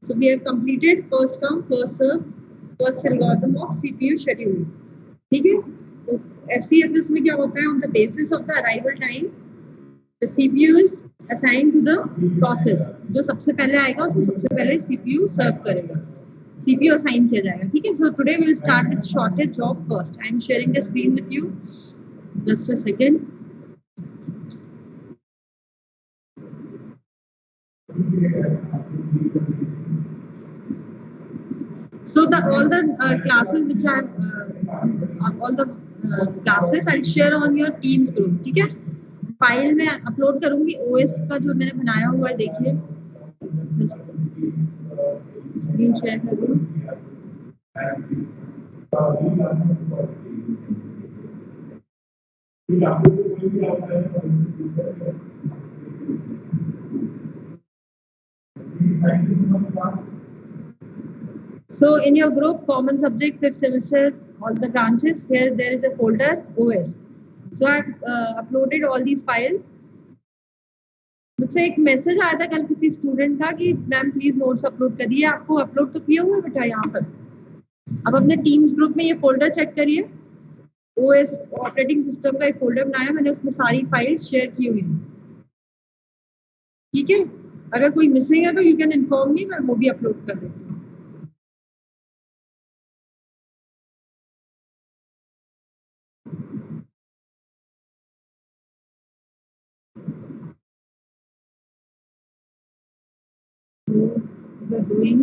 So we have completed first come first serve first algorithm of CPU schedule. ठीक है, तो FCFS में क्या होता है, on the basis of the arrival time the CPU is assigned to the process. जो सबसे पहले आएगा उसको सबसे पहले CPU सर्व करेगा, CPU असाइन किया जाएगा. ठीक है, so today we'll start with shortest job first. I am sharing the screen with you. Just a second. So all the classes which I all the classes I'll share on your Teams group. ठीक है, file में upload करूंगी OS का जो मैंने बनाया हुआ है. देखिए स्क्रीन शेयर कर दूं. So in your group, common subject, fifth semester, all the branches, here there is a folder OS. So I've uploaded all these files. मुझसे एक मैसेज आया था कल किसी स्टूडेंट का कि मैम प्लीज नोट्स अपलोड करिए. आपको अपलोड तो किया हुआ है बेटा यहाँ पर. अब अपने टीम्स ग्रुप में ये फोल्डर चेक करिए. OS ऑपरेटिंग सिस्टम का एक फोल्डर बनाया मैंने, उसमें सारी फाइल्स शेयर की हुई हैं. ठीक है, अगर कोई मिसिंग है तो यू कैन इन्फॉर्म मी, मैं वो भी अपलोड कर देती हूँ. We are doing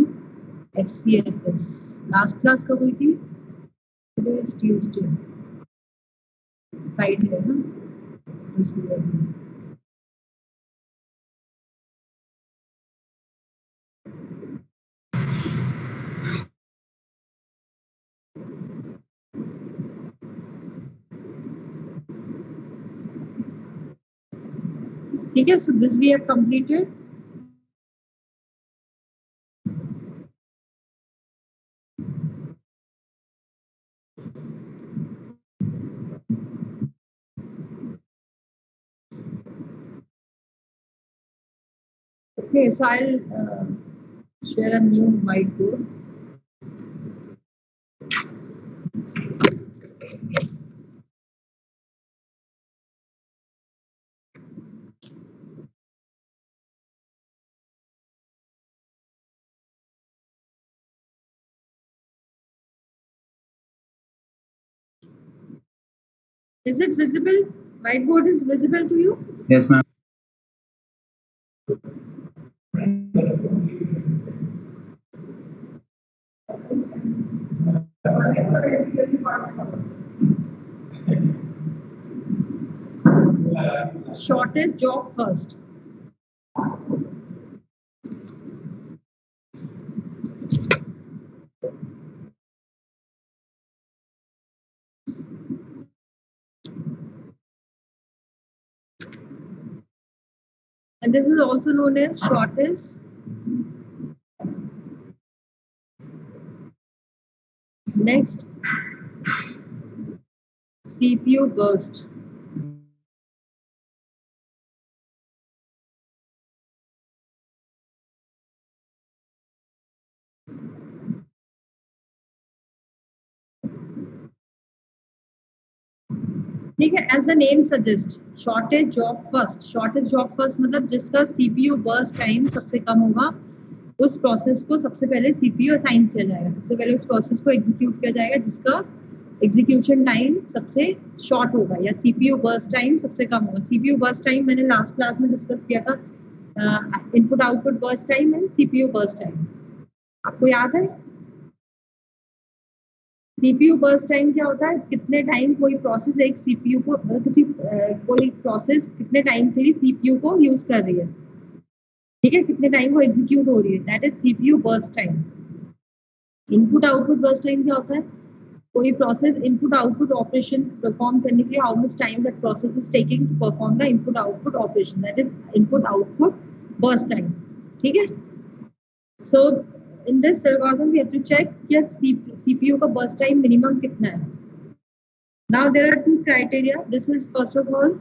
HCFS. Last class कब हुई थी? टुडे इज ट्यूसडे, फ्राइडे है ना. ठीक है, so this we have completed. Okay, so I'll share a new whiteboard. Is it visible? Whiteboard is visible to you? Yes, ma'am. Shortest job first. And this is also known as shortest. Next, CPU burst. ठीक है, as the name suggest, shortest job first. Shortest job first मतलब जिसका CPU burst time सबसे कम होगा, उस process को सबसे पहले CPU असाइन किया जाएगा. सबसे पहले उस प्रोसेस को एग्जीक्यूट किया जाएगा जिसका एग्जीक्यूशन टाइम सबसे शॉर्ट होगा या CPU बर्स्ट टाइम सबसे कम होगा. CPU बर्स्ट टाइम मैंने लास्ट क्लास में डिस्कस किया था. Input output burst time and CPU burst time. आपको याद है? CPU बर्स्ट टाइम क्या होता है? कितने टाइम कोई प्रोसेस एक CPU को कोई प्रोसेस कितने टाइम के लिए CPU को यूज कर रही है. ठीक है, कितने टाइम वो एग्जीक्यूट हो रही है, that is CPU burst time. Input output burst time क्या होता है? कोई process input output operation perform करने के लिए how much time that process is taking to perform the input output operation, that is input output burst time. ठीक है, सो in this algorithm we have to check that CPU का burst time minimum कितना है. Now there are two criteria. This is first of all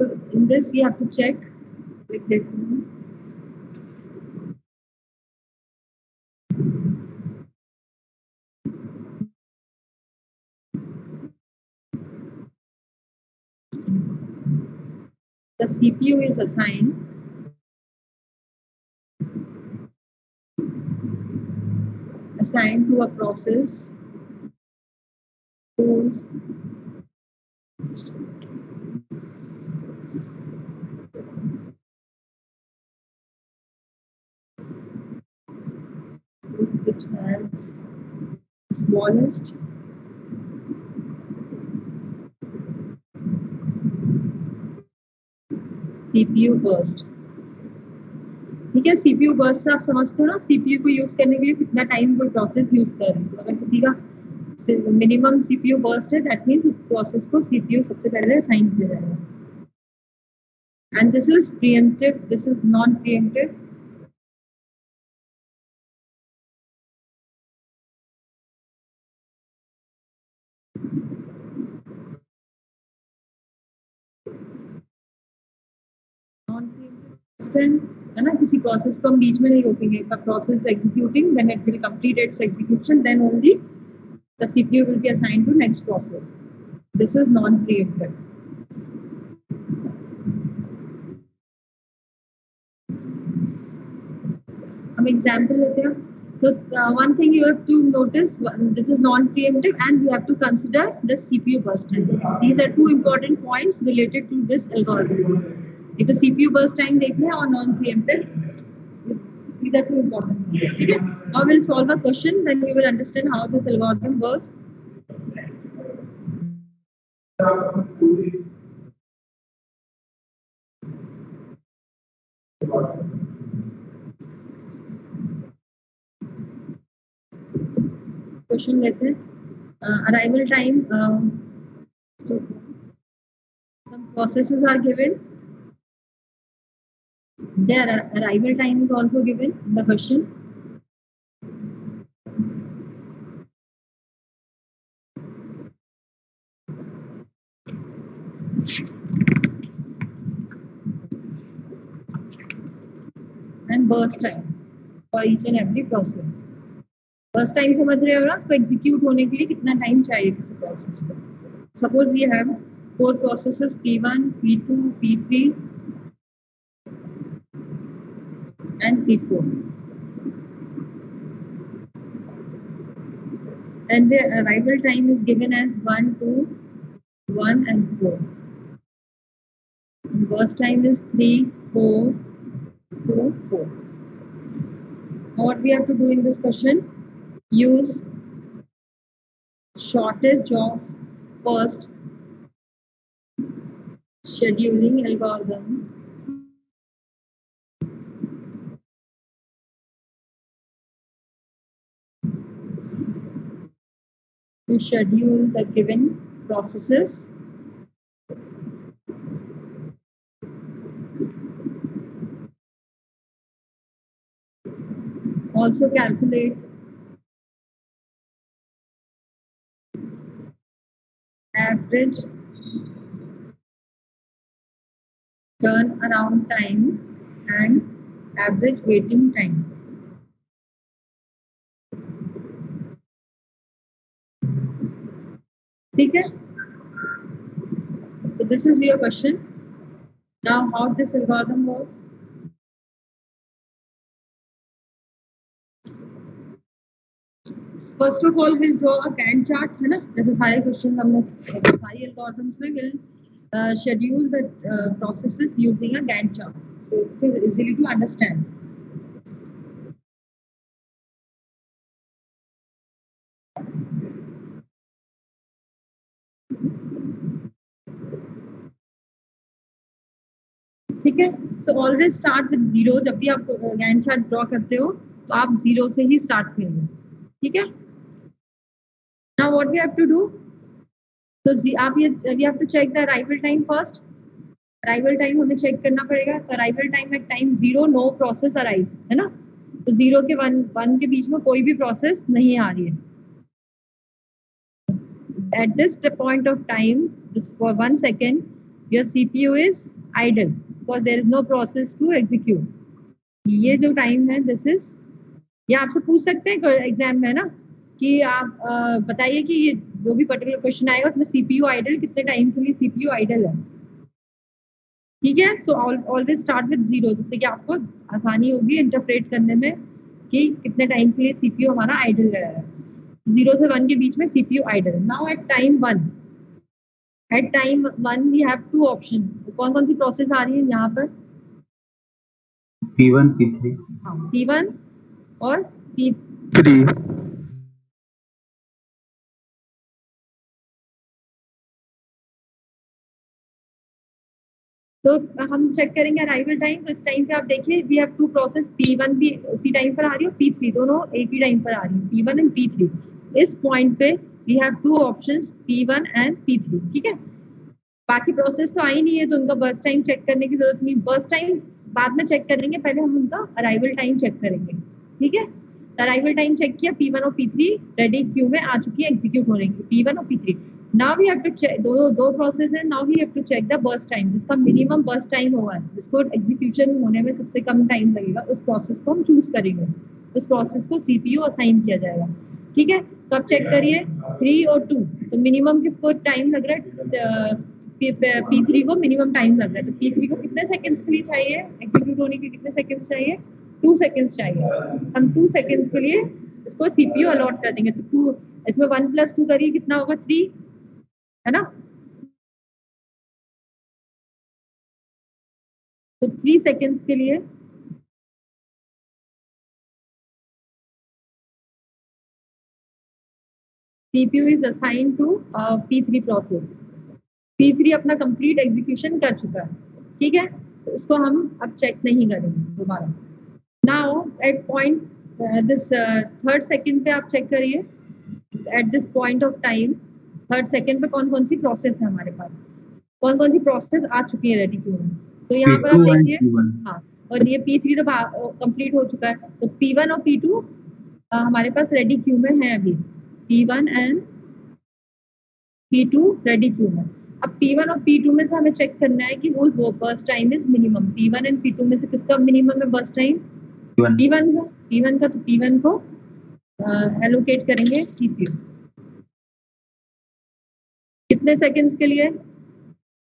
So in this you have to check with it. The CPU is assigned to a process whose which has the smallest CPU burst. ठीक है, CPU burst से आप समझते हो ना, CPU को use करने के लिए कितना टाइम कोई प्रोसेस यूज कर रही है। तो अगर किसी का मिनिमम CPU burst है, दैट मीन्स उस प्रोसेस को CPU सबसे पहले असाइन किया जाएगा। And this is pre-emptive, this is non pre-emptive. Non pre-emptive है ना, किसी प्रोसेस को हम बीच में नहीं रोकेंगे। The process executing, then it will complete its execution, then only the CPU will be assigned to next process. This is non preemptive. हम example लेते हैं। So one thing you have to notice, this is non-preemptive, and you have to consider the CPU burst time. These are two important points related to this algorithm. एक तो CPU burst time देखना है और non-preemptive. These are two important points. ठीक है? Now we'll solve a question, then you will understand how this algorithm works. Question लेते हैं। Arrival time, some processes are given, their arrival time is also given in the question. And burst time for each and every process. Burst time समझ रहे हो ना, उसको execute होने के लिए कितना टाइम चाहिए किसी प्रोसेस को। Suppose we have 4 processes P1, P2, P3 and P4, and the arrival time is given as 1, 2, 1 and 4. And burst time is 3, 4, 2, 4. Now what we have to do in this question? Use shortest of first scheduling algorithm to schedule the given processes also calculate average turnaround time and average waiting time. ठीक है? So this is your question. Now how this algorithm works? First of all, we'll draw a Gantt chart, है ना? जैसे सारे question हमने सारी algorithms में will schedule the processes using a Gantt chart, so it is easily to understand. ठीक है? So always start with 0. जब भी आप Gantt chart draw करते हो तो आप 0 से ही start करेंगे। ठीक है? Now what we have to do? So आप ये we have to check the arrival time first. Arrival time हमें check करना पड़ेगा। तो arrival time at time 0 no process arrives, है ना? तो 0 के 1 के बीच में कोई भी process नहीं आ रही है। At this point of time, just for 1 second, your CPU is idle because there is no process to execute. ये जो टाइम है दिस इज, ये आपसे पूछ सकते हैं एग्जाम में ना कि आप बताइए कि ये जो भी पर्टिकुलर क्वेश्चन आएगा उसमें सीपीयू आइडल कितने टाइम के लिए सीपीयू आइडल है। ठीक है, सो ऑलवेज स्टार्ट विद 0 जिससे कि आपको आसानी होगी इंटरप्रेट करने में कि कितने टाइम के लिए सीपीयू हमारा आइडल रहा है। 0 से 1 के बीच में CPU idle. Now at time 1, at time 1 we have two option. कौन कौन सी प्रोसेस आ रही है यहाँ पर? P1 P3 P1 और P3। 3 तो हम चेक करेंगे अराइवल टाइम। तो इस टाइम पे आप देखिए we have to process, P1 भी उसी टाइम पर आ रही है, P3 दोनों एक ही टाइम पर आ रही है, P1 एंड P3। इस पॉइंट पे we have two options P1 and P3। ठीक है, बाकी प्रोसेस तो आई नहीं है तो उनका बर्स्ट टाइम चेक करने की जरूरत नहीं। बर्स्ट टाइम बाद में चेक करेंगे, पहले हम उनका अराइवल टाइम चेक करेंगे। ठीक है, अराइवल टाइम चेक किया, P1 और P3 रेडी क्यू में आ चुकी है, एग्जीक्यूट होने की, P1 और P3। Now we have to check, दो प्रोसेस है, now we have to check the burst time, जिसका मिनिमम बर्स्ट टाइम होगा, जिसको एग्जीक्यूशन होने में सबसे कम टाइम लगेगा, उस प्रोसेस को हम चूज करेंगे, उस प्रोसेस को सीपीयू असाइन किया जाएगा। ठीक है, तो आप चेक करिए 3 और 2, तो मिनिमम किसको टाइम लग रहा है? P3 को मिनिमम टाइम लग रहा है। तो P3 को कितने सेकंड्स के लिए चाहिए एग्जीक्यूट होने के? कितने सेकंड्स चाहिए? 2 सेकंड्स चाहिए। हम 2 सेकंड्स के लिए इसको सीपीयू अलॉट कर देंगे। तो 2, इसमें 1 + 2 करिए, कितना होगा? 3, है ना? तो 3 सेकंड्स के लिए CPU is assigned to P3 process. P3 अपना कंप्लीट एग्जीक्यूशन कर चुका है। ठीक है, तो इसको हम अब चेक नहीं करेंगे दोबारा। Now at point this third second पे आप चेक करिए, at this point of time third second पे कौन कौन सी प्रोसेस है हमारे पास, कौन कौन सी प्रोसेस आ चुकी है रेडी क्यू में। तो यहाँ पर आप P2 and देखिए, P1 हाँ, और ये P3 तो कंप्लीट हो चुका है, तो P1 और P2 हमारे पास रेडी क्यू में है अभी। P1 and P2 ready queue में। अब P1 और P2 में से हमें चेक करना है कि वो burst time is minimum. P1 and P2 में से किसका मिनिमम है बर्स्ट टाइम? P1 P1 का। P1 का, तो P1 को एलोकेट करेंगे सीपीयू। कितने सेकंड्स के लिए?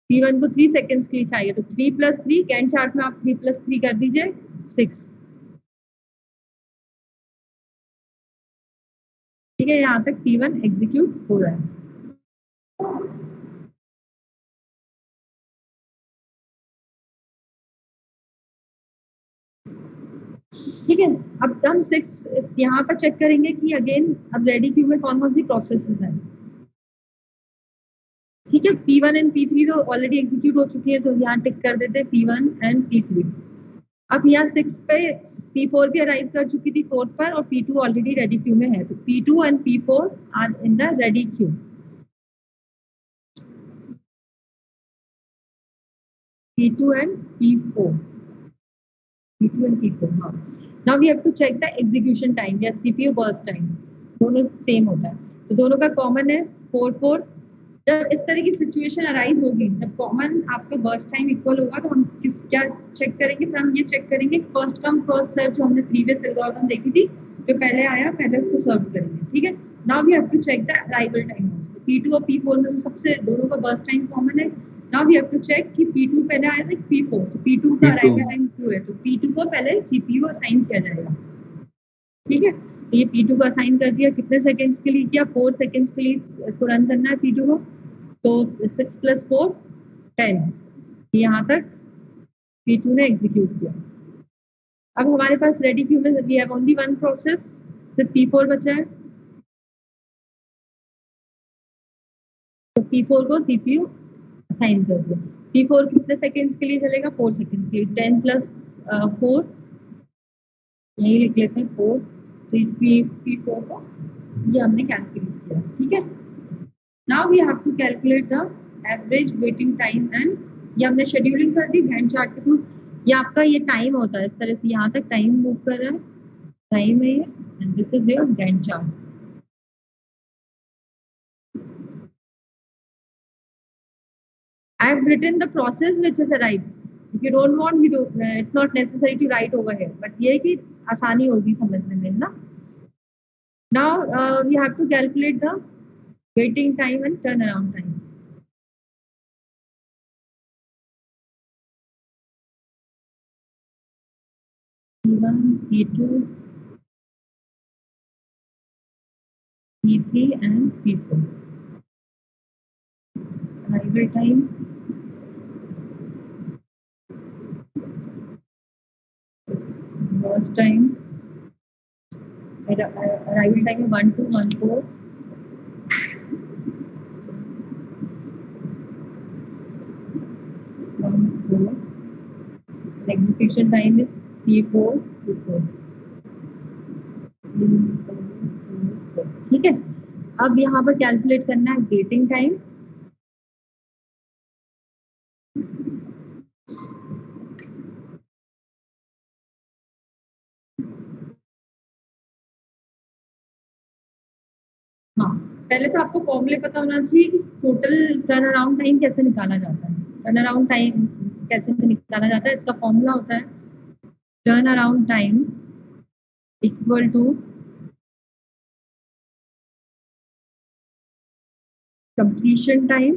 P1 को 3 सेकंड्स के लिए चाहिए, तो 3 + 3 गैंट चार्ट में आप 3 + 3 कर दीजिए, 6। ठीक है, यहाँ तक P1 एग्जीक्यूट हो रहा है। ठीक है, अब हम 6 यहाँ पर चेक करेंगे कि अगेन अब रेडी क्यू में कौन कौन सी प्रोसेसेस हैं। ठीक है, P1 एंड P3 तो ऑलरेडी एग्जीक्यूट हो चुकी है, तो यहाँ टिक कर देते हैं P1 एंड P3। अब यहाँ 6 पे P4 भी अराइव कर चुकी थी 4 पर, और P2 ऑलरेडी रेडी क्यू में है, तो P2 and P4 are in the ready queue. P2 and P4, P2 and P4, हाँ। Now we have to check the execution time या CPU burst time, दोनों सेम होता है, तो दोनों का कॉमन है 4 4। जब इस तरह की सिचुएशन अराइज होगी, जब कॉमन आपका बर्स्ट टाइम इक्वल होगा, तो हम क्या चेक करेंगे? फिर हम ये चेक करेंगे फर्स्ट कम फर्स्ट सर्व, जो हमने प्रीवियस एल्गोरिथम देखी थी, जो पहले आया पहले उसको सर्व करेंगे। ठीक है, now we have to check the arrival time. P2 और P4 में से सबसे दोनों का बर्स्ट टाइम कॉमन है। Now we have to check कि P2 पहले आया था P4, तो P2 का अराइवल टाइम 2 है, तो P2 को पहले CPU असाइन किया जाएगा। ठीक है, तो ये P2 को असाइन कर दिया, कितने सेकंड्स के लिए किया? 4 सेकंड्स के लिए इसको रन करना है P2 को, तो 6 + 4 10, यहाँ तक P2 ने एग्जीक्यूट किया। अब हमारे पास रेडी क्यू में we have only one process, सिर्फ P4 बचा है, तो P4 को CPU असाइन कर दिया। P4 कितने सेकंड्स के लिए चलेगा? 4 सेकंड्स के लिए, 10 + 4, यही लिख लेते हैं 4, तो P4 को ये हमने कैलकुलेट किया। ठीक है, now we have to calculate the average waiting time, and ये हमने शेड्यूलिंग कर दी गैंट चार्ट के थ्रू। ये आपका ये टाइम होता है, इस तरह से यहाँ तक टाइम मूव कर रहा है, टाइम है ये, and this is your Gantt chart. I have written the process which has arrived. If you don't want, you do. It's not necessary to write over here. But ये है कि आसानी होगी समझने में ना. Now we have to calculate the waiting time and turnaround time. P1, P2, P3 and P4. Arrival time. Burst time. Arrival time is 1 2 1 4. Execution time is 3 4 2 4. ठीक है. अब यहाँ पर कैलकुलेट करना है वेटिंग टाइम. हाँ, पहले तो आपको फॉर्मूले पता होना चाहिए कि टोटल टर्न अराउंड टाइम कैसे निकाला जाता है. टर्न अराउंड टाइम कैसे निकाला जाता है, इसका फॉर्मूला होता है turn around time equal to completion time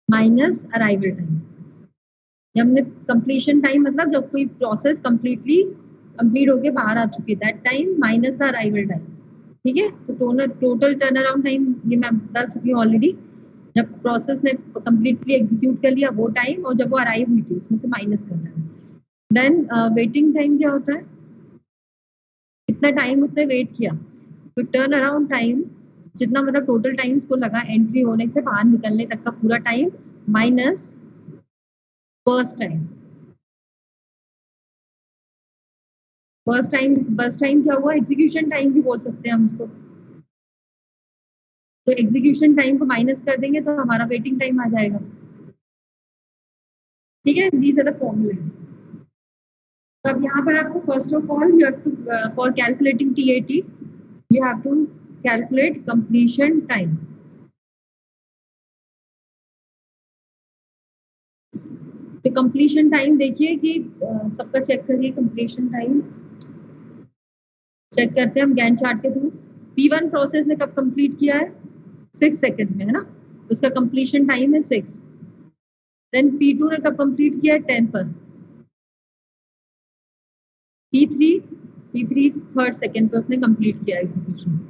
minus arrival time. हमने कंप्लीशन टाइम मतलब जब कोई प्रोसेस कंप्लीट होके बाहर आ चुकी है, that time minus the arrival time. ठीक है. तो टोटल टर्न अराउंड टाइम ये मैं बता चुकी हूँ ऑलरेडी. जब प्रोसेस ने कंप्लीटली एग्जीक्यूट कर लिया वो टाइम, और जब वो अराइव हुई थी उसमें से माइनस करना है. देन वेटिंग टाइम क्या होता है, कितना टाइम उसने वेट किया. तो टर्न अराउंड टाइम जितना मतलब टोटल टाइम को लगा एंट्री होने से बाहर निकलने तक का पूरा time minus burst time. Burst time क्या हुआ, एग्जीक्यूशन टाइम भी बोल सकते हैं हम इसको. तो एग्जीक्यूशन टाइम को माइनस कर देंगे तो हमारा वेटिंग टाइम आ जाएगा. ठीक है. दीज आर द फॉर्मूले. तो अब यहाँ पर आपको first of all you have to for calculating TAT you have to calculate completion time. तो कंप्लीशन टाइम देखिए कि सबका चेक करिए. कंप्लीशन टाइम चेक करते हैं हम गैन चार्ट के थ्रू. P1 प्रोसेस ने कब कंप्लीट किया है, 6 सेकंड में, है ना. उसका कंप्लीशन टाइम है 6. देन P2 ने कब कंप्लीट किया है, 10 पर. P3 थर्ड सेकंड पर उसने कंप्लीट किया execution.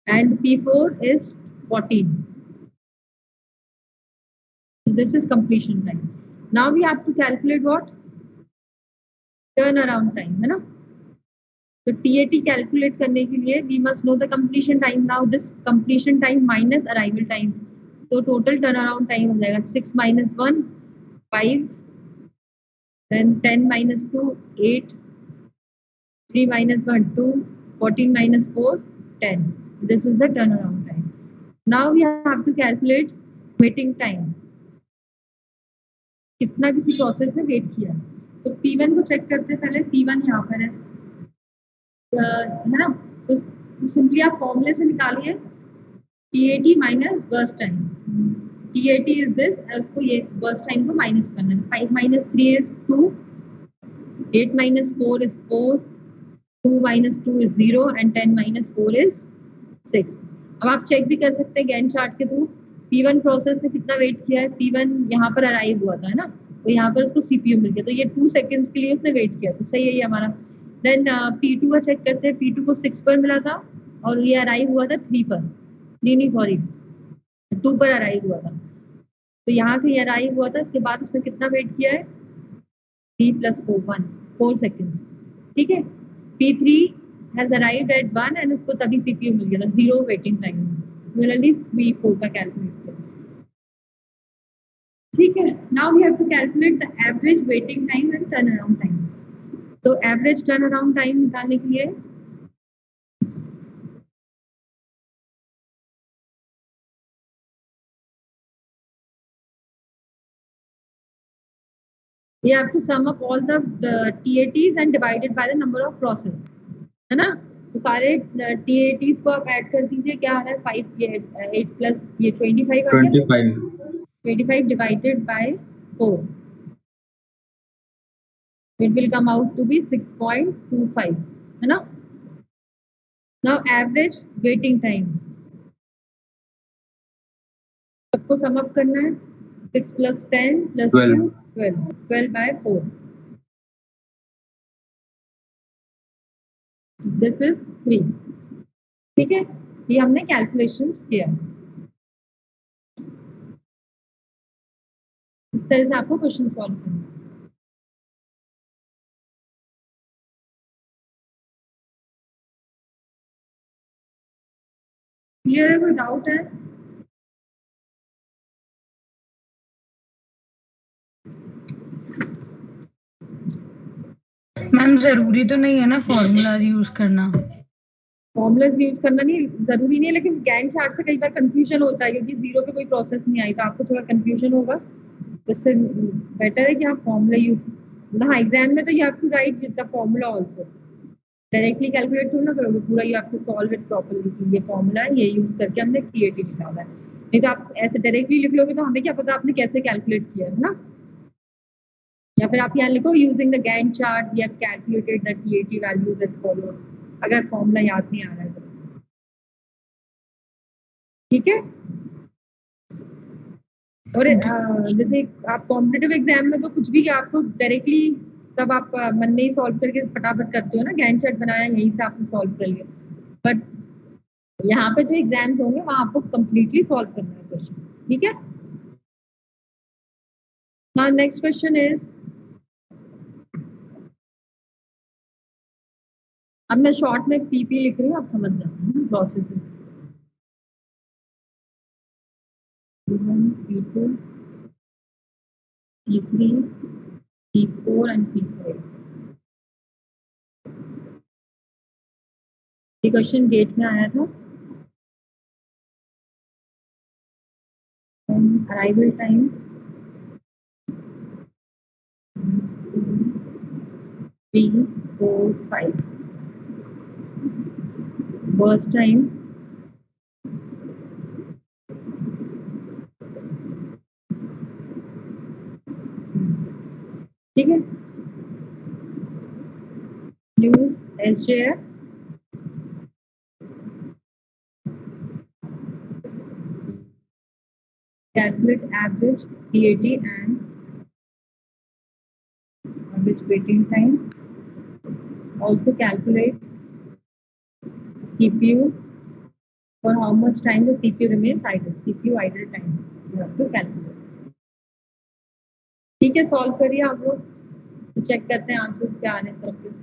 And P4 is 14. So this is completion time. Now we have to calculate what? Turnaround time, है ना. तो TAT कैलकुलेट करने के लिए we must know the completion time. Now this completion time minus arrival time. तो total turnaround time हो जाएगा 6 minus 1 5, then 10 minus 2 8, 3 minus 1 2, 14 minus 4 10. This is the turnaround time. Now we have to calculate waiting time. कितना किसी process ने wait किया. तो P1 को check करते हैं पहले. P1 यहाँ पर है ना. तो सिंपली आप फॉर्मूले से निकालिए TAT minus burst time. TAT is this, उसको ये बर्स्ट टाइम को माइनस करना है. 5 minus 3 is 2, 8 minus 4 is 4, 2 minus 2 is 0 and 10 minus 4 is 6. अब आप चेक भी कर सकते हैं गैन चार्ट के थ्रू. P1 प्रोसेस ने कितना वेट किया है. P1 यहाँ पर अराइव हुआ था, है ना. तो यहाँ पर उसको CPU मिल गया, तो ये 2 सेकंड्स के लिए उसने वेट किया, तो सही है ये हमारा. देन P2 का चेक करते हैं. P2 को 6 पर मिला था और ये अराइव हुआ था 3 पर. नहीं सॉरी 2 पर अराइव हुआ था. तो यहाँ से ये अराइव हुआ था. इसके बाद उसने कितना वेट किया है, 3 + 4 4 सेकंड्स. ठीक है. P3 has arrived at 1 and उसको तभी CPU मिल गया था. 0 वेटिंग टाइम. Similarly P4 का कैलकुलेट किया. ठीक है. Now we have to calculate the average waiting time and turn around time. तो एवरेज टर्न अराउंड टाइम निकालने के लिए you have to sum up all the TATs and divided by the number of process, है ना. तो सारे TAT को आप ऐड कर दीजिए, क्या आ रहा है 5 ये 8 प्लस ये 25 आ गया, 25 divided by 4, it will come out to be 6.25, है ना। Now average waiting time, सबको सम अप करना है, 6 plus 10 plus 2 12, 12 by 4, this is 3, ठीक है। ये हमने कैलकुलेशंस किया, इस तरह से आपको क्वेश्चन सॉल्व करना है। क्लियर है, कोई डाउट है? मैम जरूरी तो नहीं है ना फॉर्मूलाज यूज करना? फॉर्मुलाज यूज करना नहीं जरूरी नहीं है, लेकिन गैंट चार्ट से कई बार कंफ्यूजन होता है, क्योंकि जीरो पे कोई प्रोसेस नहीं आई तो आपको थोड़ा कंफ्यूजन होगा, इससे बेटर है कि आप फॉर्मूला यूज, हाँ एग्जाम में तो you have to write the formula also, directly calculate थोड़ा ना करोगे, पूरा you have to solve it properly कि ये फॉर्मूला है, ये यूज करके हमने क्रिएटिव निकाला है, नहीं तो आप ऐसे डायरेक्टली लिख लोगे तो हमें क्या पता आपने कैसे कैलकुलेट किया है ना। या फिर आप यहाँ लिखो using the Gantt chart we have calculated the TAT values as follow, अगर फॉर्मूला याद नहीं आ रहा है तो, ठीक है। और जैसे आप कॉम्पिटिटिव एग्जाम में तो कुछ भी आपको डायरेक्टली तब आप मन में ही सॉल्व करके फटाफट करते हो ना, गैंट चार्ट बनाया यहीं से आपने सॉल्व कर लिया, बट यहाँ पे जो एग्जाम्स होंगे वहां आपको कंप्लीटली सॉल्व करना है क्वेश्चन, ठीक है। नाउ नेक्स्ट क्वेश्चन इज, अब मैं शॉर्ट में PP लिख रही हूँ, आप समझ जाना प्रोसेस है। P1, P2, P3, P4 and P5, ये क्वेश्चन गेट में आया था। अराइवल टाइम 3, 4, 5, बर्स्ट टाइम ठीक है, use SJF, calculate average TAT and average waiting time, also calculate CPU, for how much time the CPU remains idle, CPU idle time you have to calculate, ठीक है। Solve करिए आप लोग, तो check करते हैं आंसर्स क्या आ रहे हैं सबके।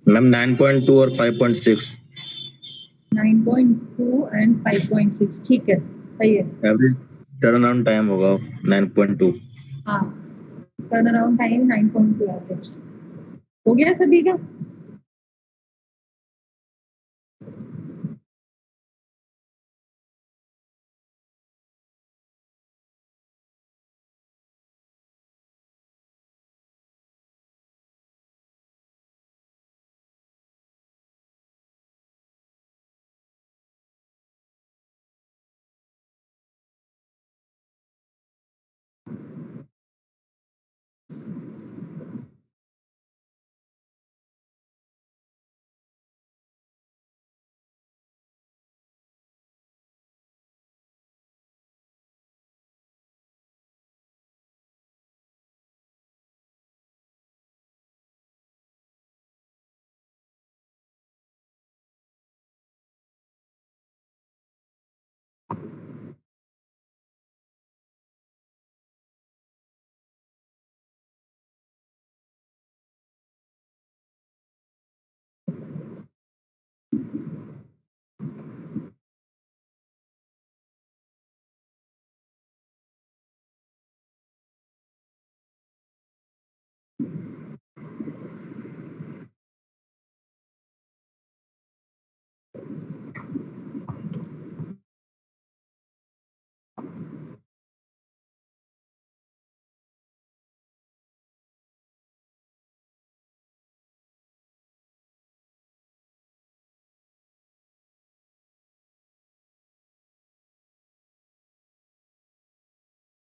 मैम 9.2 और 5.6 9.2 एंड 5.6, ठीक है, सही है। एवरेज टर्न अराउंड टाइम होगा 9.2। हाँ, टर्न अराउंड टाइम 9.2 एवरेज हो गया सभी का।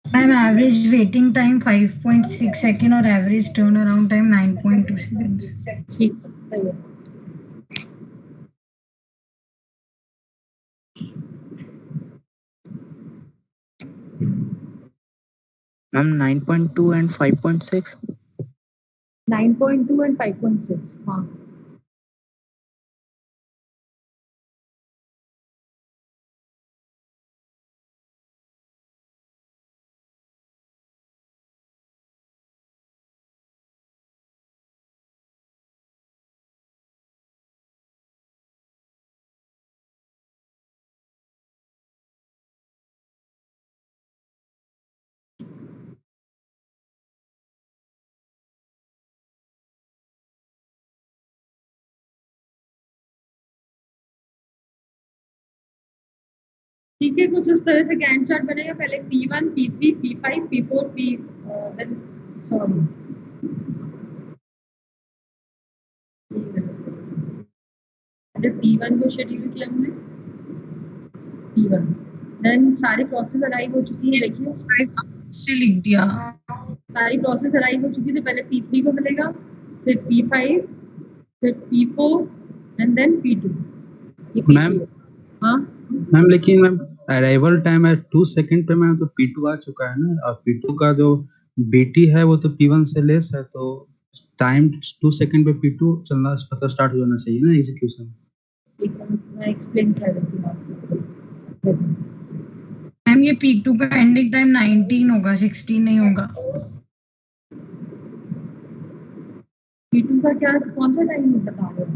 Ma'am average waiting time 5.6 second और average turn around time 9.2 second. ठीक है, सही है। Ma'am 9.2 and 5.6। 9.2 एंड 5.6, हाँ। ठीक है, कुछ इस तरह से गैंट चार्ट बनेगा। पहले P1, P3, P5, P4, then sorry, अच्छा P1 को शेड्यूल किया हमने, P1, देन सारी प्रोसेस अराइव हो चुकी है। देखिए से लिख दिया। सारी प्रोसेस अराइव हो चुकी है, तो पहले P3 को मिलेगा, फिर P5, फिर P4 and then P2। Ma'am हाँ मैम, लेकिन मैम अराइवल टाइम है 2 सेकंड पे मैम, तो P2 आ चुका है ना, और P2 का जो BT है वो तो P1 से लेस है, तो टाइम 2 सेकंड पे P2 चलना मतलब स्टार्ट हो जाना चाहिए ना एग्जीक्यूशन। मैं एक्सप्लेन कर देती हूँ आपको। मैम ये P2 का एंडिंग टाइम 19 होगा, 16 नहीं होगा। P2 का क्या, कौन सा टाइम बता रहे हो?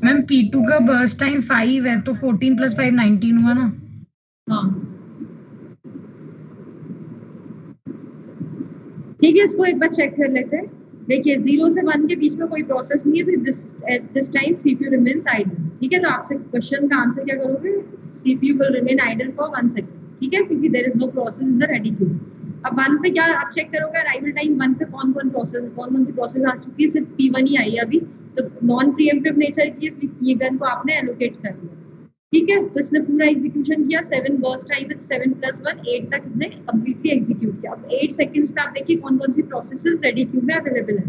मैम P2 का बर्स्ट टाइम 5 है, तो 14 + 5 19 हुआ ना। हाँ ठीक है, इसको एक बार चेक कर लेते हैं। देखिए 0 से 1 के बीच में कोई प्रोसेस नहीं है, तो at this time CPU remains idle. ठीक है, तो आपसे क्वेश्चन का आंसर क्या करोगे? CPU will remain idle for 1 second. ठीक है, क्योंकि there is no process in the ready queue. अब 1 पे क्या आप चेक करोगे? अराइवल टाइम 1 पे कौन कौन सी प्रोसेस आ चुकी है? सिर्फ P1 ही आई है अभी, तो नॉन प्रीएम्प्टिव नेचर की इसलिए ये गन को आपने एलोकेट कर दिया। ठीक है, तो इसने पूरा एग्जीक्यूशन किया। 7 बर्स्ट टाइम है, 7 + 1 8 तक इसने कंप्लीटली एग्जीक्यूट किया। अब 8 सेकंड्स पे आप देखिए कौन कौन सी प्रोसेसेस रेडी क्यू में अवेलेबल है।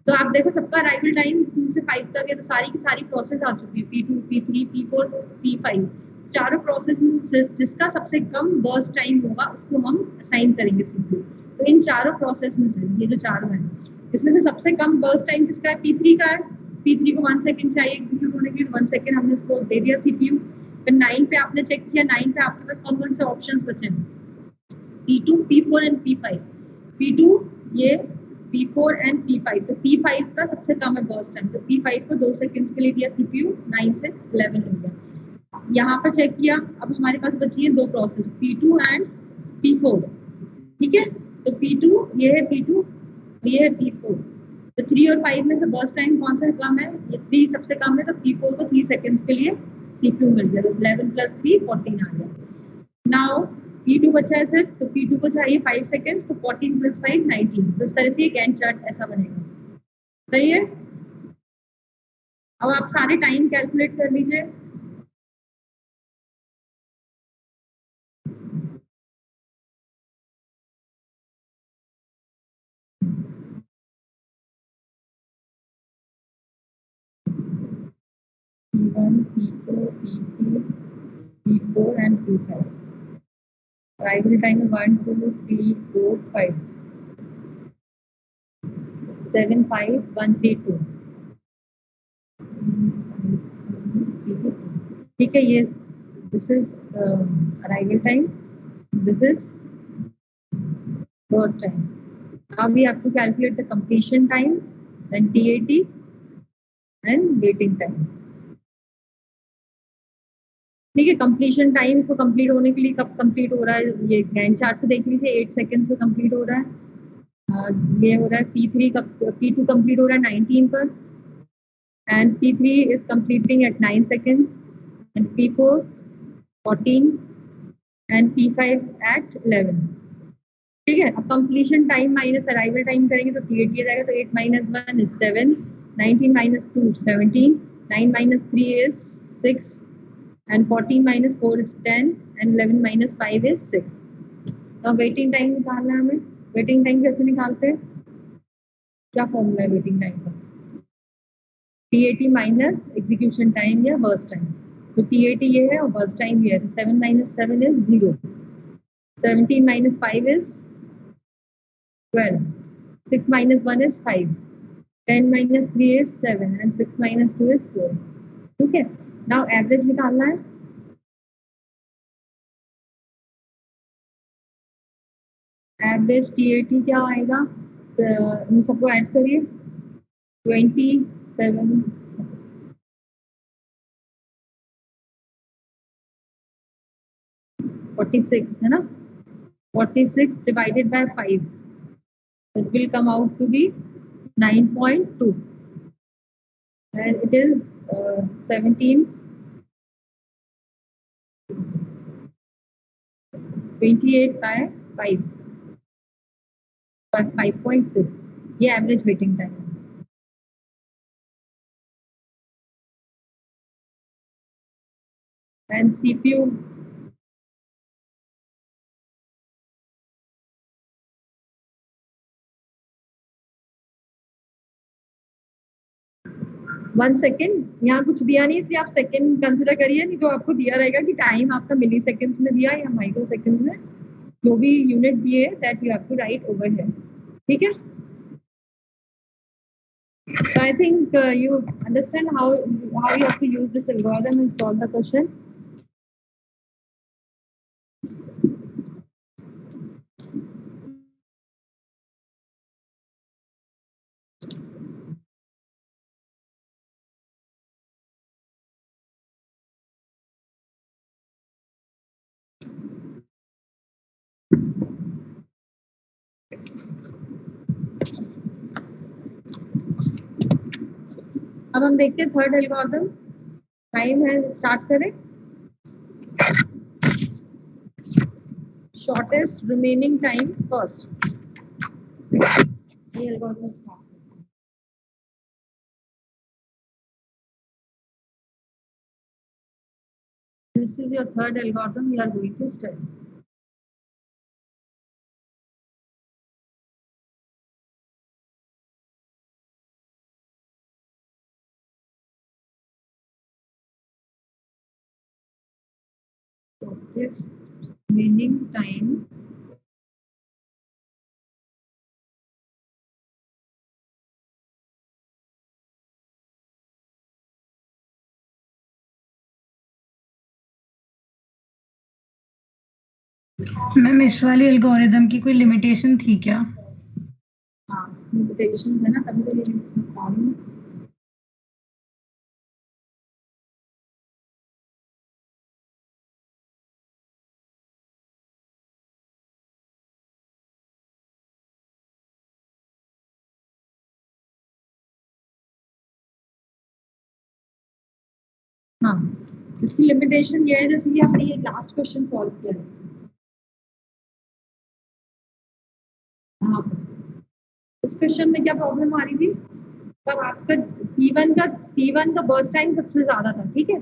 तो आप देखो सबका अराइवल टाइम 2 से 5 तक है, तो सारी की सारी प्रोसेस आ चुकी है। P2, P3, P4, P5, चारों प्रोसेस में जिसका सबसे कम बर्स्ट टाइम होगा उसको हम असाइन करेंगे सीपीयू। तो इन चारों प्रोसेस में से ये जो चारों हैं, इसमें से सबसे कम बर्स्ट टाइम किसका है? P3 का है। P3 को 1 सेकंड चाहिए एग्जीक्यूट होने के लिए, 1 सेकंड हमने इसको दे दिया सीपीयू। फिर 9 पे आपने चेक किया, 9 पे आपके पास कौन कौन से ऑप्शंस बचे हैं? P2, P4 and P5। P2 ये P4 एंड P5। तो P5 का सबसे कम है बर्स्ट टाइम, तो P5 को 2 सेकंड्स के लिए दिया CPU, 9 से 11 हो गया। यहाँ पर चेक किया, अब हमारे पास बची है 2 प्रोसेस, P2 एंड P4। ठीक है, तो P2 ये है P2, ये है P4। तो 3 और 5 में से बर्स्ट टाइम कौन सा कम है? ये 3 सबसे कम है, तो P4 को 3 सेकंड्स के लिए CPU मिल गया, तो 11 प्लस 3 14 आ गया। नाउ P2 बचा है सिर्फ, तो P2 को चाहिए 5 सेकंड्स, तो 14 प्लस 5 19। तो इस तरह से गैंट चार्ट ऐसा बनेगा। सही है। अब आप सारे टाइम कैलकुलेट कर लीजिए। P1, P2, P3, P4 and P5. Arrival time है 1, 2, 3, 4, 5, 7, 5, 1, 3, 2। ठीक है, ये this is arrival time, this is burst time. Now we have to calculate the completion time, then TAT and waiting time. ठीक है, completion time इसको complete होने के लिए कब कंप्लीट हो रहा है, ये गैंट चार्ट से देख लीजिए, 8 सेकंड्स में कंप्लीट हो रहा है। ये हो रहा है P3 का, P2 कंप्लीट हो रहा है 19 पर, and P3 is completing at 9 seconds, and P4 14 and P5 at 11। ठीक है, अब completion time minus arrival time करेंगे तो TAT आ जाएगा, तो 8 minus 1 is 7, 19 minus 2 17, 9 minus 3 is 6, and 14 minus 4 is 10, and 11 minus 5 is 6. now waiting time निकालना है हमें। वेटिंग टाइम कैसे निकालते हैं, क्या फॉर्मूला है वेटिंग टाइम का? TAT माइनस एग्जीक्यूशन टाइम या बर्स्ट टाइम। तो TAT ये है और बर्स्ट टाइम ये है, तो 7 minus 7 is 0, 17 minus 5 is 12, 6 minus 1 is 5, 10 minus 3 is 7, and 6 minus 2 is 4. ठीक है, now एवरेज निकालना है। एवरेज TAT क्या आएगा, इन सबको ऐड करिए, 27 46 है ना, 46 divided by 5, it will come out to be 9.2, and it is 17 28 by 5 by 5.6। ये एवरेज वेटिंग टाइम है। and CPU वन सेकेंड, यहाँ कुछ दिया नहीं इसलिए आप सेकेंड कंसिडर करिए, नहीं तो आपको दिया रहेगा कि टाइम आपका मिली सेकेंड्स में दिया या माइक्रो सेकेंड्स में, जो भी यूनिट दिए that you have to write over here. ठीक है, so I think you understand how you have to use this algorithm and solve the question. अब हम देखते हैं थर्ड एल्गोरिथम। टाइम है, स्टार्ट करें। शॉर्टेस्ट रिमेनिंग टाइम फर्स्ट, ये algorithm start. This is your third algorithm we are going to study. Shortest remaining time ma'am इस वाली algorithm की कोई लिमिटेशन थी क्या? हाँ लिमिटेशन है ना, तभी तो ये यूज कर रही हूँ। हाँ इसकी लिमिटेशन ये है, जैसे कि हमने ये लास्ट क्वेश्चन सॉल्व किया है। हाँ इस क्वेश्चन में क्या प्रॉब्लम आ रही थी, तब आपका P1 का बर्स्ट टाइम सबसे ज्यादा था, ठीक है,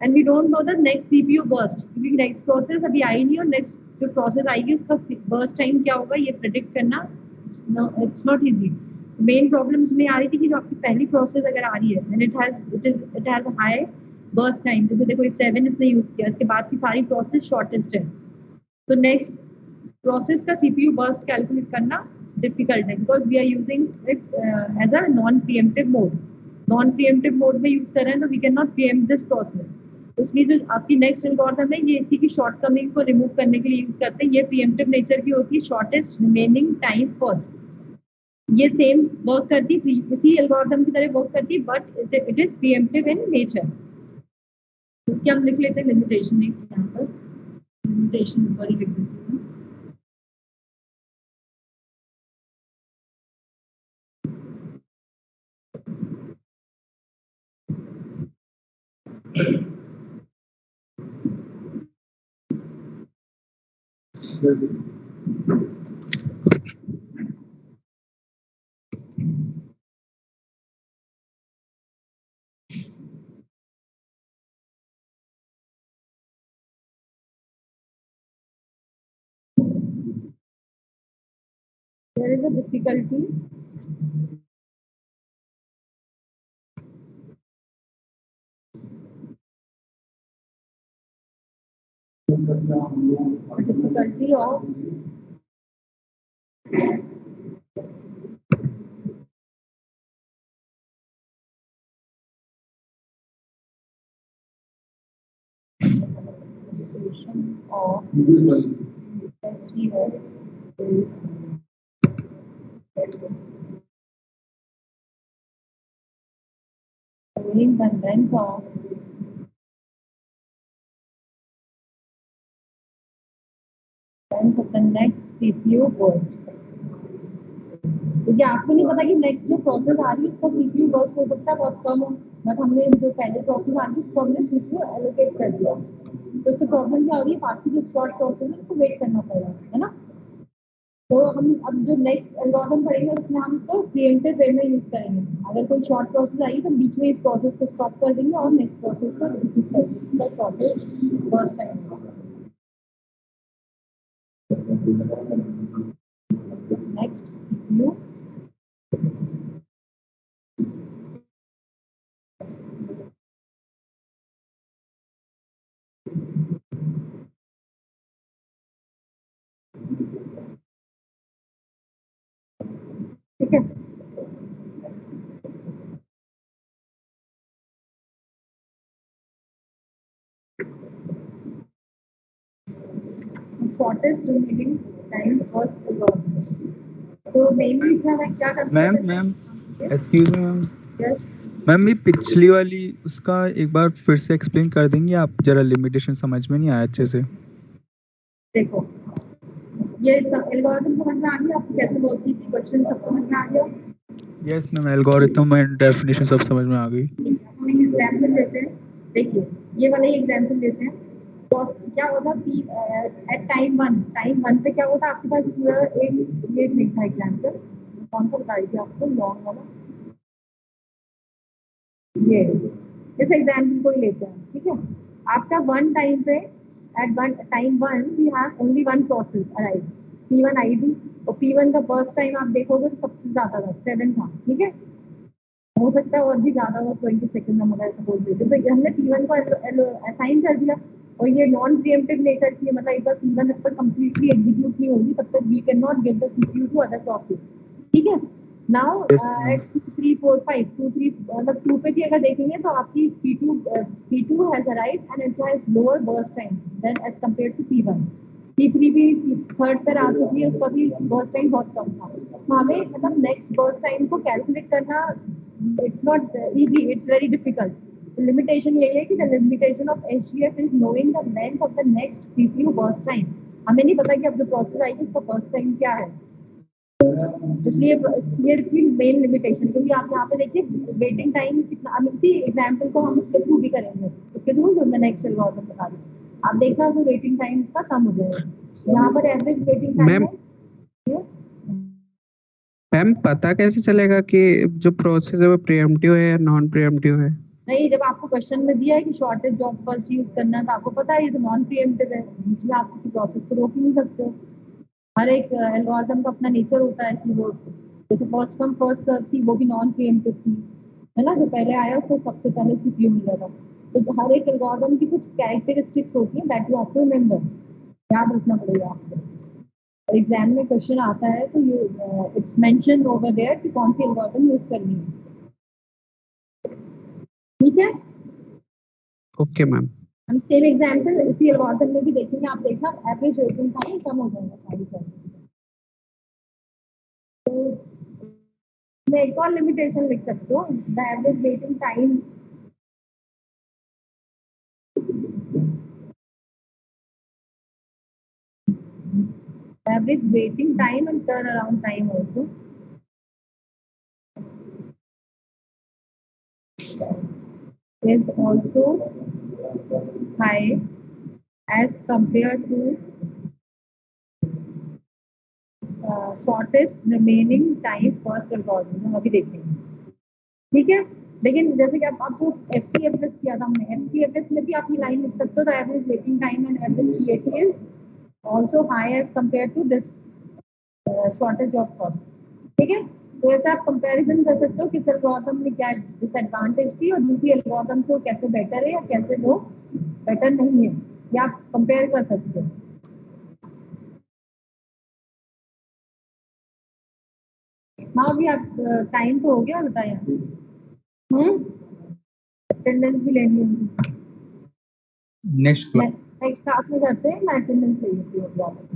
and we don't know the next CPU burst, क्योंकि नेक्स्ट प्रोसेस अभी आई नहीं और नेक्स्ट जो प्रोसेस आएगी उसका बर्स्ट टाइम क्या होगा ये प्रेडिक्ट करना it's not easy. Main problem इसमें आ रही थी कि जो आपकी पहली प्रोसेस अगर आ रही है and it has high burst time, जैसे देखो 7 इसने यूज किया, इसके बाद की सारी प्रोसेस शॉर्टेस्ट है, तो नेक्स्ट प्रोसेस का सीपीयू बर्स्ट कैलकुलेट करना डिफिकल्ट है, because we are using it as a non preemptive mode. Non preemptive mode में यूज कर रहे हैं तो we can not preempt this process, इसलिए जो आपकी नेक्स्ट एल्गोरिथम है ये इसी की शॉर्टकमिंग को रिमूव करने के लिए यूज करते हैं। ये प्रीएम्प्टिव नेचर की होती है, शॉर्टेस्ट रिमेनिंग टाइम फर्स्ट, ये सेम वर्क करती इसी एल्गोरिथम की तरह वर्क करती, but it is pre-emptive in nature. इसके हम लिख लेते हैं लिमिटेशन, एक यहाँ पर लिमिटेशन ऊपर ही लिख देते हैं। There is a difficulty of solution of SGO is in the length of the next CPU burst। क्योंकि आपको नहीं पता कि नेक्स्ट जो प्रोसेस आ रही है उसका सीपीयू बर्स्ट हो सकता है बहुत कम हो, बट हमने जो पहले प्रोसेस आ रही है उसको हमने सीपीयू एलोकेट कर दिया, तो इससे प्रॉब्लम क्या हो रही है, बाकी जो शॉर्ट प्रोसेस है उसको वेट करना पड़ेगा, है ना। तो हम अब जो नेक्स्ट एल्गोरिथम पढ़ेंगे उसमें हम इसको प्रीएम्प्टिव वे में यूज करेंगे। अगर कोई शॉर्ट प्रोसेस आई तो बीच में इस प्रोसेस को स्टॉप कर देंगे और नेक्स्ट प्रोसेस को एग्जीक्यूट कर देंगे, shortage burst time. Next CPU ठीक है। Shortest remaining time first algorithm, तो मेनली इसमें मैं क्या करता हूं, ma'am excuse me ma'am, yes ma'am ये पिछली वाली उसका एक बार फिर से एक्सप्लेन कर देंगे आप, जरा लिमिटेशन समझ में नहीं आया अच्छे से। देखो ये एल्गोरिथम समझ में आ गया आपको, कैसे वर्क की थी, क्वेश्चन सब समझ में आ गया। Yes ma'am, algorithm and definition सब समझ में आ गई। हम एक एग्जांपल लेते हैं, देखिए ये वाला ही एग्जांपल लेते हैं, तो क्या होता एट टाइम वन पे क्या होता आपके पास एक ये नहीं था एग्जांपल, कौन सा बता रही थी आपको, लॉन्ग वाला, ये इस एग्जांपल को ही लेते हैं, ठीक है। आपका वन टाइम पे at one time one we have only one process arrive, P1 आई थी, और P1 का बर्स्ट टाइम आप देखोगे तो सबसे ज्यादा था 7 था, ठीक है, हो सकता है और भी ज्यादा हो 20 सेकंड हम अगर ऐसा बोल देते, तो हमने P1 को असाइन कर दिया, और ये नॉन प्रीएम्प्टिव नेचर की है, मतलब एक बार P1 जब तक कंप्लीटली एग्जीक्यूट नहीं होगी तब तक we can not give the CPU to other process, ठीक है। Now Yes, ma'am. 2 3 4 5 2 3 मतलब 2 पे भी अगर देखेंगे तो आपकी P2 has arrived and it has lower burst time than as compared to P1। P3 भी थर्ड पर आ चुकी है, उसका भी बर्स्ट टाइम बहुत कम था। तो हमें मतलब नेक्स्ट बर्स्ट टाइम को कैलकुलेट करना it's not easy, it's very difficult. Limitation यही है कि the limitation of HDF is knowing the length of the next CPU burst time. हमें नहीं पता कि अब जो प्रोसेस आएगी उसका बर्स्ट टाइम क्या है, इसलिए ये की मेन लिमिटेशन। क्योंकि आप यहाँ पे देखिए वेटिंग टाइम कितना, इसी एग्जाम्पल को हम उसके थ्रू भी करेंगे, उसके थ्रू मैं नेक्स्ट एल्गोरिथम बता रही हूँ। आप देखना तो वेटिंग टाइम इसका कम हो जाएगा। यहाँ पर एवरेज वेटिंग टाइम मैम है। मैम पता कैसे चलेगा कि जो प्रोसेस है वो प्रीएम्प्टिव है या नॉन प्रीएम्प्टिव है? नहीं, जब आपको क्वेश्चन में दिया है कि शॉर्टेज जॉब फर्स्ट यूज करना है तो आपको पता है ये तो नॉन प्रीएम्प्टिव है, बीच में आप किसी प्रोसेस को रोक ही नहीं सकते हो। हर एक एल्गोरिथम का अपना नेचर होता है कि वो जैसे फर्स्ट कम फर्स्ट सर्व थी, वो भी नॉन प्रीएम्प्टिव थी, है ना। जो पहले आया उसको सबसे पहले सीपीयू मिला था। तो हर एक एल्गोरिथम की कुछ कैरेक्टरिस्टिक्स होती है that you have to remember, याद रखना पड़ेगा आपको। एग्जाम में क्वेश्चन आता है तो you it's mention over there कि कौन सी एल्गोरिथम यूज करनी है, ठीक है। Okay ma'am. हम सेम एग्जांपल इसी एल्गोरिथम में भी देखेंगे। आप देखना एवरेज वेटिंग टाइम कम हो जाएगा सारी सारी। तो मैं एक और लिमिटेशन लिख सकती हूँ, the average waiting time average waiting time and turnaround time also is also high as compared to shortest remaining time first algorithm। हम अभी देखेंगे, ठीक है। लेकिन जैसे कि आपको एफसीएफएस किया था हमने, एफसीएफएस में भी आप ये लाइन लिख सकते हो, the average waiting time and average PAT is also high as compare to this shortage of cost, ठीक है। तो ऐसे आप कंपैरिजन कर सकते हो किस एल्गोरिथम में क्या डिसएडवांटेज थी और दूसरी एल्गोरिथम को कैसे बेटर है या कैसे वो बेटर नहीं है, या आप कंपेयर कर सकते हो। हाँ, अभी आप टाइम तो हो गया बताया। अटेंडेंस भी लेनी होगी नेक्स्ट क्लास। नेक्स्ट क्लास में करते हैं, मैं अटेंडेंस ले लेती हूँ,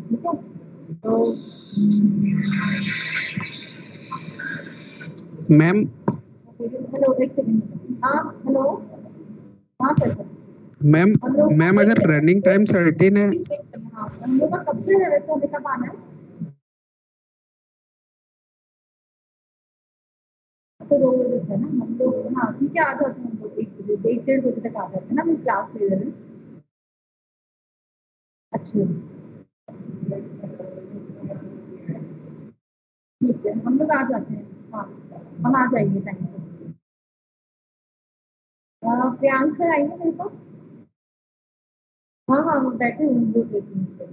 ठीक है। तो मैम हेलो, एक सेकंड। हाँ हेलो, हाँ सर। मैम हम लोग मैम अगर रनिंग टाइम 13 है हाँ, हम लोग का कब से है वैसे, हमें कब आना है? तो 2 बजे से है ना हम लोग। हाँ ठीक है, आ जाते हैं हम लोग 1 बजे, 1-1:30 बजे तक आ जाते हैं ना, हम क्लास ले रहे हैं। अच्छा ठीक है, हम लोग आ जाते हैं। हाँ, हम आ जाएंगे टाइम पे। प्रियांक सर आएंगे मेरे पास? हाँ हाँ, वो बैठे हैं, वो देखते हैं सर।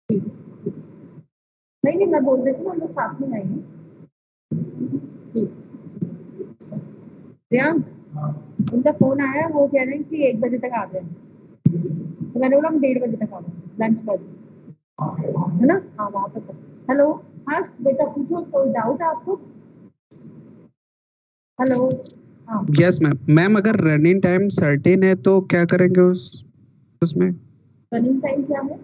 ठीक है। नहीं नहीं, मैं बोल रही थी हम लोग साथ में आएंगे। ठीक। प्रियांक, उनका फोन आया है, वो कह रहे हैं कि 1 बजे तक आ जाए, तो मैंने बोला हम 1:30 बजे तक आ जाए, लंच पर, है ना। हाँ वहाँ पर। हेलो, हाँ बेटा पूछो, कोई डाउट है आपको? हेलो। हाँ, यस मैम। मैम अगर रनिंग टाइम 13 है तो क्या करेंगे उसमें? रनिंग टाइम क्या है?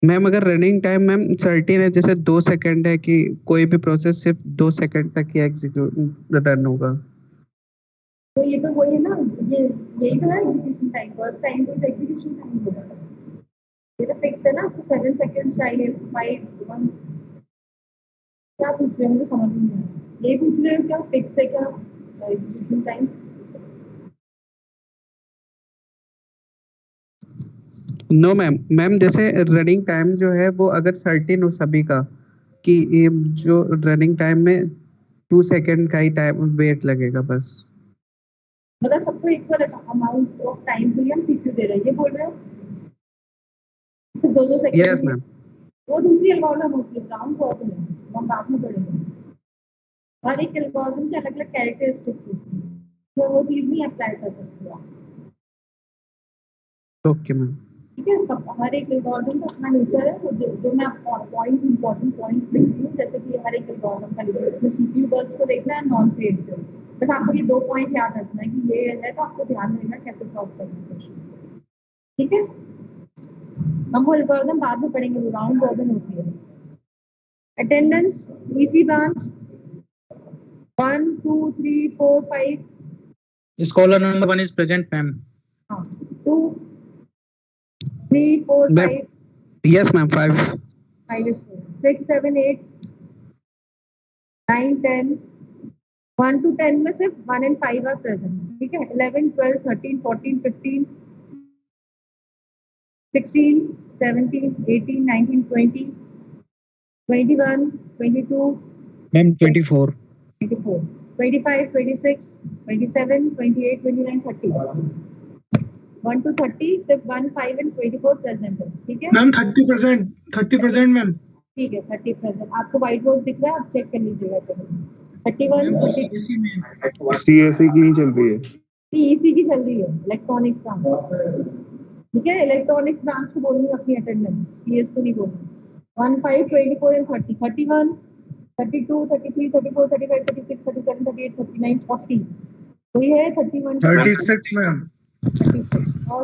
मैम अगर रनिंग टाइम मैम 13 है, जैसे 2 सेकंड है कि कोई भी प्रोसेस सिर्फ 2 सेकंड तक ही एग्जीक्यूट रन होगा। तो ये तो वही है ना, ये यही तो है एग्जीक्यूशन टाइम, फर्स्ट टाइम तो एग्जीक्यूशन टाइम होगा। ये तो फिक्स है ना, उसको 7 सेकंड चाहिए, 5 1। क्या पूछ रहे हो, मुझे समझ नहीं आया। ये पूछ रहे हो क्या फिक्स है क्या execution time? No ma'am. Ma'am जैसे रनिंग टाइम जो है वो अगर 13 हो सभी का, कि ये जो रनिंग टाइम में 2 सेकंड का ही टाइम वेट लगेगा बस। मतलब सबको इक्वल अमाउंट ऑफ टाइम के लिए हम सीपीयू दे रहे हैं, ये बोल रहे हो? सिर्फ 2-2 यस सेकंड। मैम। वो दूसरी एल्गोरिथम होती है, राउंड रॉबिन है, वो हम बाद में पढ़ेंगे। हर एक एल्गोरिथम के अलग अलग कैरेक्टरिस्टिक्स होती है, तो वो चीज नहीं अप्लाई कर सकते आप, ओके मैम। ठीक है। सब हर एक एल्गोरिथम का अपना नेचर है। जो मैं पॉइंट्स इंपॉर्टेंट पॉइंट्स लिखती हूँ, जैसे कि हर एक एल्गोरिथम का नेचर, सीपीयू बर्स्ट को देखना है, नॉन प्रीएम्प्टिव। बस आपको ये 2 पॉइंट याद रखना है कि ये है, तो आपको ध्यान देना कैसे सॉल्व करना है क्वेश्चन, ठीक है। हम वो एल्गोरिथम बाद में पढ़ेंगे, वो राउंड रॉबिन होती है। Attendance EC branch 1 2 3 4 5 Scholar number 1 is present, ma'am. 2 3 4 Ma'am. 5 Yes, ma'am. 5. 5 is 4 6 7 8 9 10 1 to 10 में सिर्फ 1 and 5 are present, ठीक है। 11 12 13 14 15 16 17 18 19 20 21 22 Ma'am, 24. 24 25 26 27 28 29 30 1 to 30 सिर्फ 1 5 and 24 प्रेजेंट है, ठीक है। Ma'am 30% ma'am. ठीक है 30 प्रेजेंट। आपको व्हाइट बोर्ड दिख रहा है, आप चेक कर लीजिएगा। 31 32 सीएससी की नहीं चल रही है। पीईसी की चल रही है, इलेक्ट्रॉनिक्स ब्रांच, ठीक है। इलेक्ट्रॉनिक्स ब्रांच को बोलनी अपनी अटेंडेंस, सीएस को नहीं बोलनी। 1 5 24 and 30 31 32 33 34 35 36 37 38 39 40 वही है 31 36 मैम। 36 और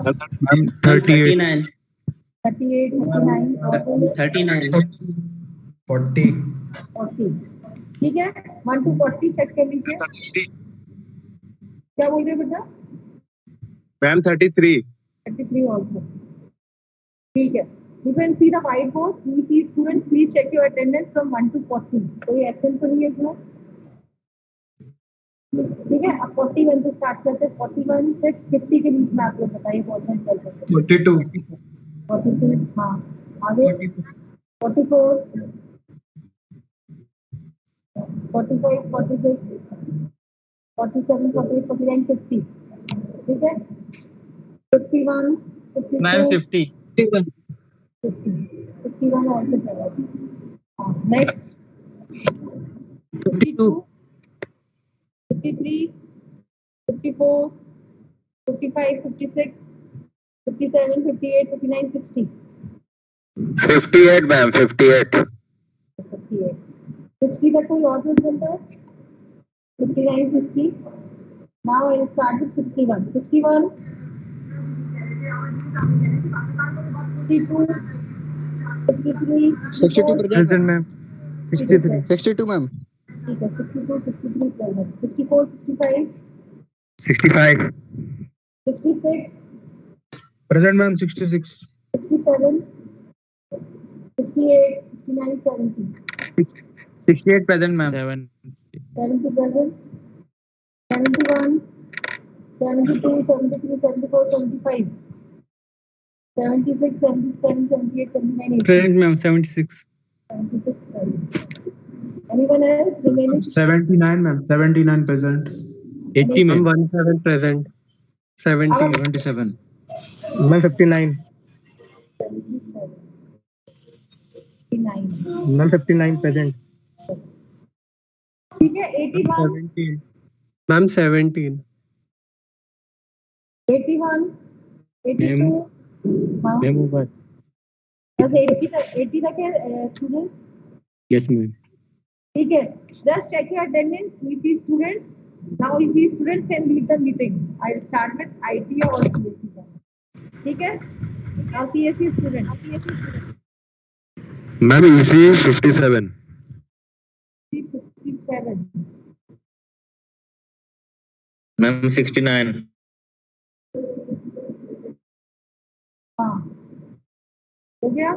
मैम 38 38 39 और 39. 40 40, ठीक है। 1 to 40 चेक कर लीजिए। क्या बोल रहे हो बेटा? मैम 33। 33 also, ठीक है। You can see the whiteboard. Please students, please check your attendance from 1 to 40. कोई एब्सेंट तो नहीं है इसमें, ठीक है। अब 41 से स्टार्ट करते हैं। 41 से 50 के बीच में आप लोग बताइए परसेंट चल सकते हैं। 42 42, हाँ आगे 44 45 46 47 48 49 50, ठीक है। 51 Ma'am, 52 50. 51 also चलेगा। नेक्स्ट 52 53 54 55 56 57 58 59 60 58 मैम 58 58 60 का कोई और रिजल्ट है? 59 60 now I start with 61 62 63 62 present ma'am. 63 ma'am. ठीक है। 62 63 present 64 65 65 66 present ma'am 66 67 68 69 70 68 present, ma'am. 70 present 71 72 73 74 75 76 77 78 79 80 Present, ma'am. 76. 76 present. Anyone else remaining? 79 ma'am 79 present 80, ma'am. 17 present. 70. 27 मैं 59। 79 मैं 59 प्रेजेंट। ठीक है। 81 17. मैम 17. 81 82 हाँ Ma'am, over. बस 80 तक है स्टूडेंट्स, Yes, ma'am. ठीक है। Just check your attendance if students now if students can lead the meeting. I start with IT और सीएससी का, ठीक है। नाउ सीएससी स्टूडेंट मैम इसी 57 57 मैम 69 हाँ हो गया।